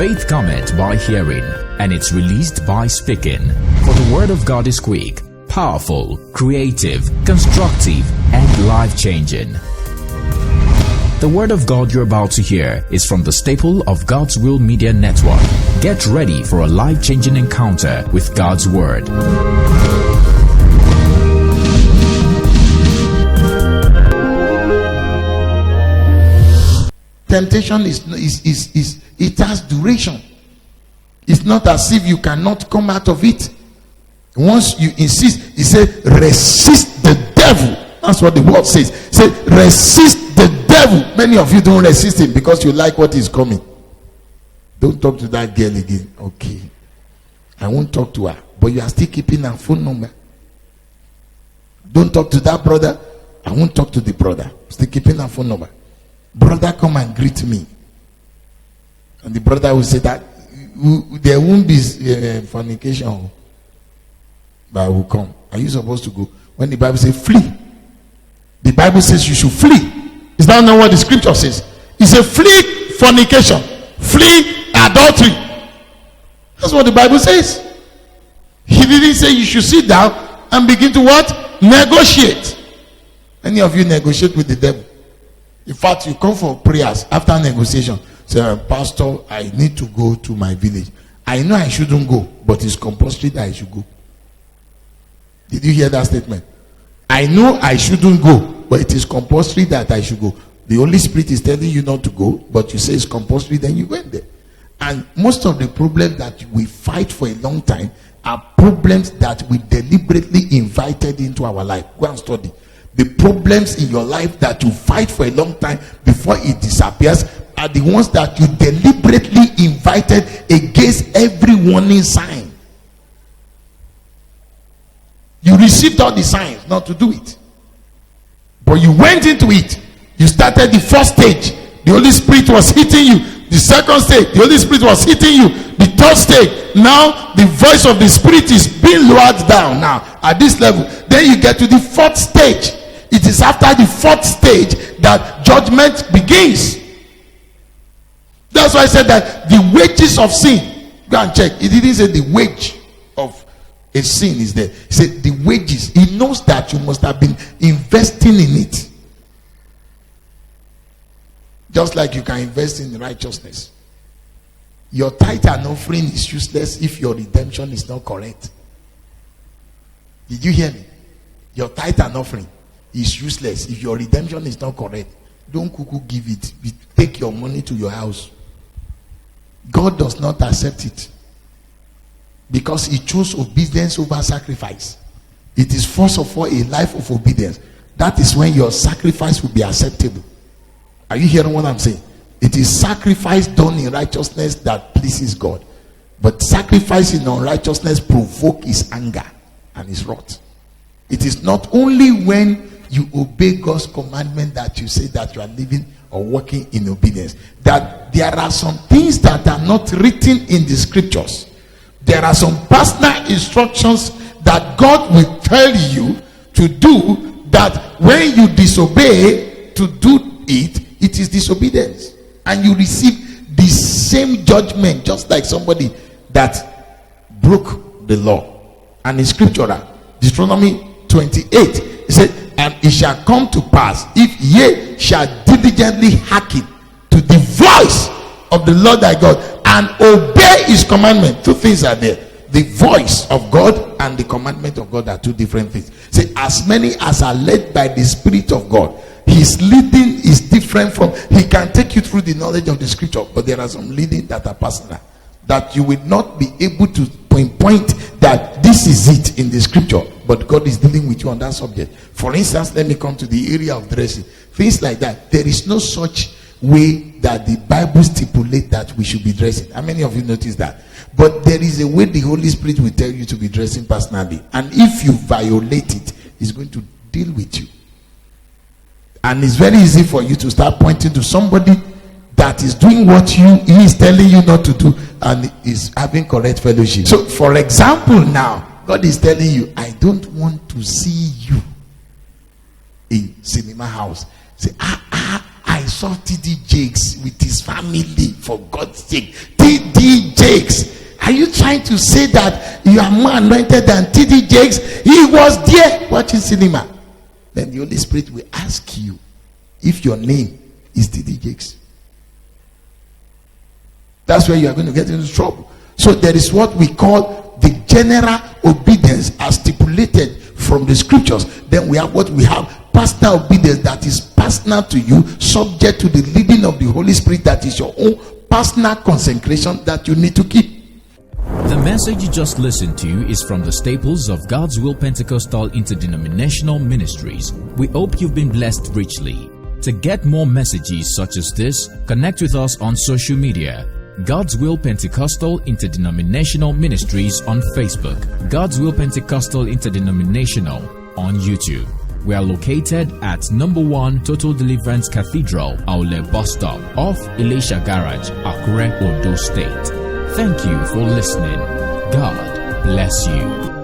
Faith cometh by hearing, and it's released by speaking. For the word of God is quick, powerful, creative, constructive, and life-changing. The word of God you're about to hear is from the staple of God's Will Media Network. Get ready for a life-changing encounter with God's word. Temptation it has duration. It's not as if you cannot come out of it. Once you insist, he said, resist the devil. That's what the word says. Say, resist the devil. Many of you don't resist him because you like what is coming. Don't talk to that girl again. Okay, I won't talk to her, but you are still keeping her phone number. Don't talk to that brother. I won't talk to the brother. Still keeping her phone number. Brother, come and greet me. And the brother will say that there won't be fornication, but I will come. Are you supposed to go? When the Bible says flee, the Bible says you should flee. Is that not what the scripture says? It says flee fornication, flee adultery. That's what the Bible says. He didn't say you should sit down and begin to what? Negotiate. Many of you negotiate with the devil. In fact, you come for prayers after negotiation. Say, Pastor, I need to go to my village. I know I shouldn't go, but it's compulsory that I should go. Did you hear that statement? I know I shouldn't go, but it is compulsory that I should go. The Holy Spirit is telling you not to go, but you say it's compulsory, then you went there. And most of the problems that we fight for a long time are problems that we deliberately invited into our life. Go and study. The problems in your life that you fight for a long time before it disappears are the ones that you deliberately invited against every warning sign. You received all the signs not to do it, but you went into it. You started the first stage, the Holy Spirit was hitting you. The second stage, the Holy Spirit was hitting you. The third stage, now the voice of the Spirit is being lowered down. Now at this level, then you get to the fourth stage. It is after the fourth stage that judgment begins. That's why I said that the wages of sin, go and check. It didn't say the wage of a sin is there. He said the wages. He knows that you must have been investing in it. Just like you can invest in righteousness. Your tithe and offering is useless if your redemption is not correct. Did you hear me? Your tithe and offering is useless if your redemption is not correct. Don't cuckoo give it. Take your money to your house. God does not accept it because he chose obedience over sacrifice. It is first of all a life of obedience. That is when your sacrifice will be acceptable. Are you hearing what I'm saying? It is sacrifice done in righteousness that pleases God, but sacrifice in unrighteousness provoke his anger and his wrath. It is not only when you obey God's commandment that you say that you are living or working in obedience. That there are some things that are not written in the scriptures. There are some personal instructions that God will tell you to do, that when you disobey to do it, it is disobedience. And you receive the same judgment, just like somebody that broke the law. And in scripture, Deuteronomy 28, it said, and it shall come to pass, if ye shall diligently hearken to the voice of the Lord thy God and obey his commandment. Two things are there. The voice of God and the commandment of God are two different things. Say, as many as are led by the Spirit of God, his leading is different from, he can take you through the knowledge of the scripture, but there are some leading that are personal, that you will not be able to pinpoint that this is it in the scripture, but God is dealing with you on that subject. For instance, let me come to the area of dressing. Things like that. There is no such way that the Bible stipulates that we should be dressing. How many of you notice that? But there is a way the Holy Spirit will tell you to be dressing personally. And if you violate it, he's going to deal with you. And it's very easy for you to start pointing to somebody that is doing what he is telling you not to do and is having correct fellowship. So, for example, now, God is telling you, I don't want to see you in cinema house. Say, I saw TD Jakes with his family, for God's sake. TD Jakes. Are you trying to say that you are more anointed than TD Jakes? He was there watching cinema. Then the Holy Spirit will ask you if your name is TD Jakes. That's where you are going to get into trouble. So there is what we call the general obedience as stipulated from the scriptures. Then we have what we have, personal obedience, that is personal to you, subject to the leading of the Holy Spirit, that is your own personal consecration that you need to keep. The message you just listened to is from the staples of God's Will Pentecostal Interdenominational Ministries. We hope you've been blessed richly. To get more messages such as this, connect with us on social media. God's Will Pentecostal Interdenominational Ministries on Facebook. God's Will Pentecostal Interdenominational on YouTube. We are located at number 1 Total Deliverance Cathedral, Aule Bus Stop, off Elisha Garage, Akure, Ondo State. Thank you for listening. God bless you.